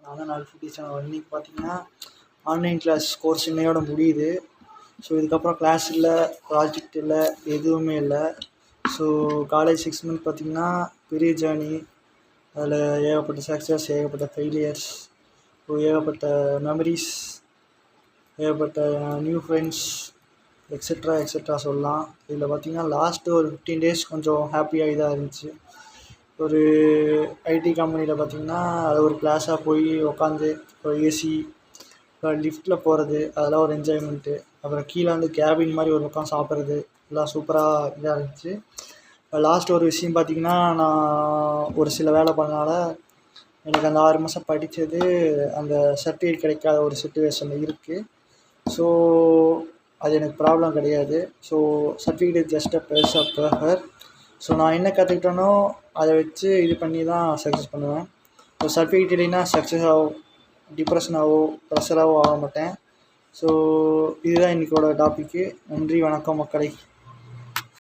நான் தான் நாலு ஃபுட்டி சேனல். இன்றைக்கி பார்த்தீங்கன்னா ஆன்லைன் கிளாஸ் கோர்ஸ் இன்னையோட முடியுது. ஸோ இதுக்கப்புறம் கிளாஸ் இல்லை, ப்ராஜெக்ட் இல்லை, எதுவுமே இல்லை. ஸோ காலேஜ் 6 மந்த் பார்த்திங்கன்னா பெரிய ஜேர்னி. அதில் ஏகப்பட்ட சக்ஸஸ், ஏகப்பட்ட ஃபெயிலியர்ஸ், ஏகப்பட்ட மெமரிஸ், ஏகப்பட்ட நியூ ஃப்ரெண்ட்ஸ், எக்ஸெட்ரா சொல்லலாம். இதில் பார்த்திங்கன்னா லாஸ்ட்டு ஒரு 15 days கொஞ்சம் ஹாப்பியாக இதாக இருந்துச்சு. ஒரு ஐடி கம்பெனியில் பார்த்திங்கன்னா அது ஒரு கிளாஸாக போய் உட்காந்து ஒரு ஏசி லிஃப்ட்டில் போகிறது, அதெல்லாம் ஒரு என்ஜாய்மெண்ட்டு. அப்புறம் கீழே வந்து கேபின் மாதிரி ஒரு பக்கம் சாப்பிட்றது, எல்லாம் சூப்பராக இதாக இருந்துச்சு. லாஸ்ட் ஒரு விஷயம் பார்த்திங்கன்னா, நான் ஒரு சில வேலை பண்ணனால எனக்கு அந்த 6 மாதம் படித்தது அந்த சர்டிஃபிகேட் கிடைக்காத ஒரு சிச்சுவேஷன் இருக்குது. ஸோ அது எனக்கு ப்ராப்ளம் கிடையாது. So certificate just a piece of paper. So நான் என்ன கற்றுக்கிட்டேனோ அதை வச்சு இது பண்ணி தான் சக்ஸஸ் பண்ணுவேன். ஸோ சர்டிஃபிகேட் இல்லைன்னா சக்ஸஸ் ஆகும், டிப்ரெஷனாகவோ ப்ரெஷராகவோ ஆக மாட்டேன். ஸோ இதுதான் இன்றைக்கோட டாப்பிக்கு. நன்றி, வணக்கம் மக்களை.